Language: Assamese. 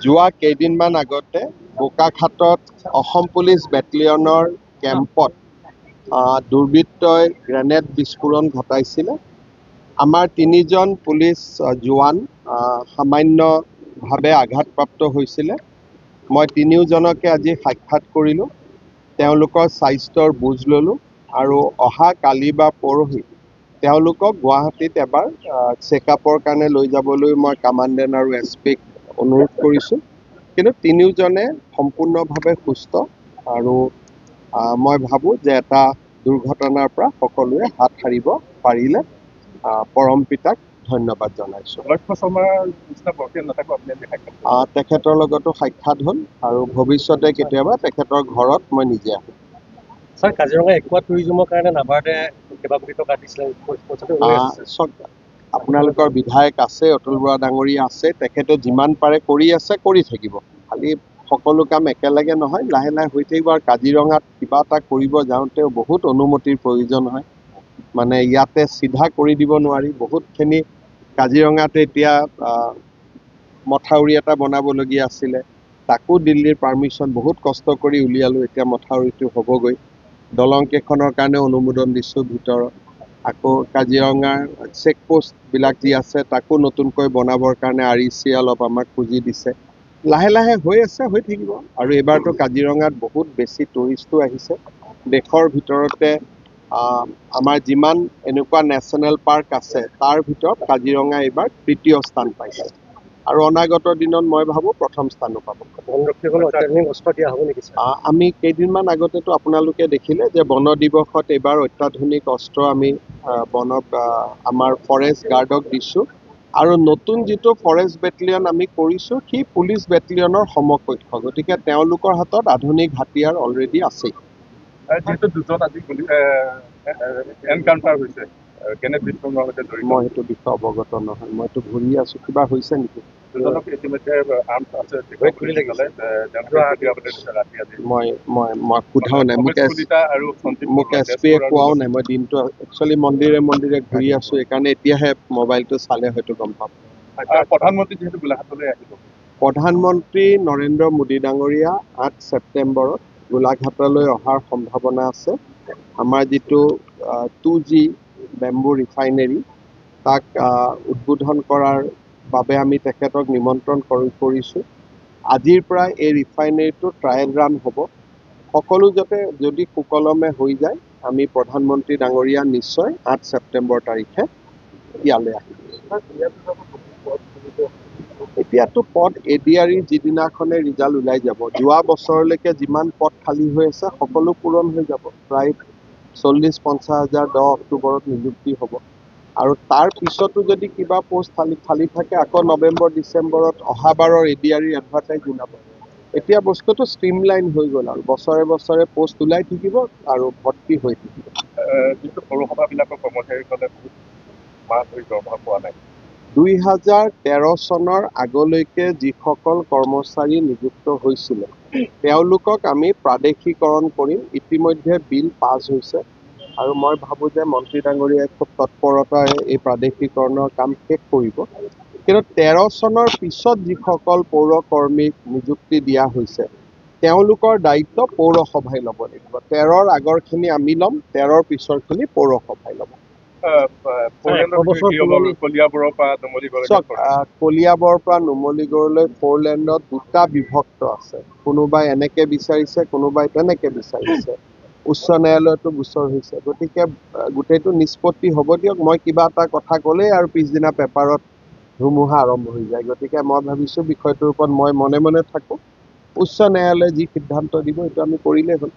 যোৱা কেইদিনমান আগতে বোকাখাটত অসম পুলিচ বেটেলিয়নৰ কেম্পত দুৰ্বৃত্তই গ্ৰেনেড বিস্ফোৰণ ঘটাইছিলে। আমাৰ 3জন পুলিচ জোৱান সামান্যভাৱে আঘাতপ্ৰাপ্ত হৈছিলে। মই 3জনকে আজি সাক্ষাৎ কৰিলোঁ, তেওঁলোকৰ স্বাস্থ্যৰ বুজ ল'লোঁ আৰু অহা কালি বা পৰহি তেওঁলোকক গুৱাহাটীত এবাৰ চেকআপৰ কাৰণে লৈ যাবলৈ মই কামাণ্ডেণ্ট আৰু এছপিক অনুৰোধ কৰিছোঁ। কিন্তু 3জনে সম্পূৰ্ণভাৱে সুস্থ আৰু মই ভাবোঁ যে এটা দুৰ্ঘটনাৰ পৰা সকলোৱে হাত সাৰিব পাৰিলে পৰম পিতাক ধন্যবাদ জনাইছোঁ। তেখেতৰ লগতো সাক্ষাৎ হ'ল আৰু ভৱিষ্যতে কেতিয়াবা তেখেতৰ ঘৰত মই নিজে আহিম। স্যাৰ, কাজিৰঙা একুৱা টুৰিজমৰ কাৰণে নাবাৰ্ডে কেইবা কোটি টকা দিছিলে। আপোনালোকৰ বিধায়ক আছে, অতুল বৰা ডাঙৰীয়া আছে, তেখেতে যিমান পাৰে কৰি আছে, কৰি থাকিব। খালি সকলো কাম একেলগে নহয়, লাহে লাহে হৈ থাকিব। আৰু কাজিৰঙাত কিবা এটা কৰিব যাওঁতেও বহুত অনুমতিৰ প্ৰয়োজন হয়। মানে ইয়াতে চিধা কৰি দিব নোৱাৰি। বহুতখিনি কাজিৰঙাতে এতিয়া মথাউৰি এটা বনাবলগীয়া আছিলে, তাকো দিল্লীৰ পাৰ্মিশ্যন বহুত কষ্ট কৰি উলিয়ালোঁ। এতিয়া মথাউৰিটো হ'বগৈ। দলং কেইখনৰ কাৰণে অনুমোদন দিছোঁ ভিতৰত। আকৌ কাজিৰঙাৰ চেকপোষ্টবিলাক যি আছে তাকো নতুনকৈ বনাবৰ কাৰণে REC অলপ আমাক পুঁজি দিছে। লাহে লাহে হৈ আছে, হৈ থাকিব। আৰু এইবাৰতো কাজিৰঙাত বহুত বেছি টুৰিষ্টো আহিছে। দেশৰ ভিতৰতে আমাৰ যিমান এনেকুৱা নেশ্যনেল পাৰ্ক আছে তাৰ ভিতৰত কাজিৰঙা এইবাৰ 3য় স্থান পাইছে আৰু অনাগত দিনত মই ভাবোঁ 1ম স্থানো পাব। আমি কেইদিনমান আগতেতো আপোনালোকে দেখিলে যে বন দিৱসত এইবাৰ অত্যাধুনিক অস্ত্ৰ আমি আমাৰ ফৰেষ্ট গাৰ্ডক দিছোঁ আৰু নতুন যিটো ফৰেষ্ট বেটেলিয়ন আমি কৰিছোঁ সি পুলিচ বেটেলিয়নৰ সমকক্ষ। গতিকে তেওঁলোকৰ হাতত আধুনিক হাতিয়াৰ অলৰেডি আছেই। যিহেতু 2জন আজি এনকাউণ্টাৰ হৈছে, মই সেইটো বিষয়ে অৱগত নহয়। মইতো ঘূৰি আছোঁ। কিবা হৈছে নেকি? মই সোধাও নাই, মোক এছপিয়ে কোৱাও নাই। মই দিনটো একচুৱেলি মন্দিৰে মন্দিৰে ঘূৰি আছোঁ, সেইকাৰণে এতিয়াহে মোবাইলটো চালে হয়তো গম পাম। প্ৰধানমন্ত্ৰী যিহেতু গোলাঘাটলৈ আহিব, প্ৰধানমন্ত্ৰী নৰেন্দ্ৰ মোদী ডাঙৰীয়া 8 ছেপ্টেম্বৰত গোলাঘাটলৈ অহাৰ সম্ভাৱনা আছে। আমাৰ যিটো 2G বেম্বু ৰিফাইনেৰী তাক উদ্বোধন কৰাৰ বাবে আমি তেখেতক নিমন্ত্ৰণ কৰিছোঁ। আজিৰ পৰা এই ৰিফাইনেৰীটো ট্ৰায়েল ৰান হ'ব। সকলো যদি সুকলমে হৈ যায়, আমি প্ৰধানমন্ত্ৰী ডাঙৰীয়া নিশ্চয় 8 ছেপ্টেম্বৰ তাৰিখে ইয়ালৈ আহিম। এতিয়াতো পদ ADRE যিদিনাখনে ৰিজাল্ট ওলাই যাব, যোৱা বছৰলৈকে যিমান পদ খালী হৈ আছে সকলো পূৰণ হৈ যাব। প্ৰায় 40-50 হাজাৰ 10 অক্টোবৰত নিযুক্তি হ'ব আৰু তাৰ পিছতো যদি কিবা পোষ্ট খালী থাকে আকৌ নৱেম্বৰ ডিচেম্বৰত অহাবাৰৰ ADRE এডভাৰটাইজ ওলাব। এতিয়া বস্তুটো ষ্ট্ৰীমলাইন হৈ গ'ল আৰু বছৰে বছৰে পোষ্ট ওলাই থাকিব আৰু ভৰ্তি হৈ থাকিব। যিটো পৌৰসভাবিলাকৰ কৰ্মচাৰীসকলে মাহ ধৰি দৰমহা পোৱা নাই। 2013 চনৰ আগলৈকে যিসকল কৰ্মচাৰী নিযুক্ত হৈছিলে তেওঁলোকক আমি প্ৰাদেশিকৰণ কৰিম। ইতিমধ্যে বিল পাছ হৈছে আৰু মই ভাবোঁ যে মন্ত্ৰী ডাঙৰীয়াই খুব তৎপৰতাৰে এই প্ৰাদেশিকৰণৰ কাম শেষ কৰিব। কিন্তু 13 চনৰ পিছত যিসকল পৌৰ কৰ্মীক নিযুক্তি দিয়া হৈছে তেওঁলোকৰ দায়িত্ব পৌৰসভাই ল'ব লাগিব। 13ৰ আগৰখিনি আমি ল'ম, 13ৰ পিছৰখিনি পৌৰসভাই ল'ব। কলিয়াবৰৰ পৰা নুমলীগড়লৈ 4 লেণ্ডত 2টা বিভক্ত আছে। কোনোবাই এনেকে বিচাৰিছে, কোনোবাই তেনেকে বিচাৰিছে। উচ্চ ন্যায়ালয়তো গোচৰ হৈছে। গতিকে গোটেইটো নিষ্পত্তি হ'ব দিয়ক। মই কিবা এটা কথা ক'লেই আৰু পিছদিনা পেপাৰত ধুমুহা আৰম্ভ হৈ যায়। গতিকে মই ভাবিছোঁ বিষয়টোৰ ওপৰত মই মনে মনে থাকোঁ। উচ্চ ন্যায়ালয়ে যি সিদ্ধান্ত দিব সেইটো আমি কৰিলেই হ'ল।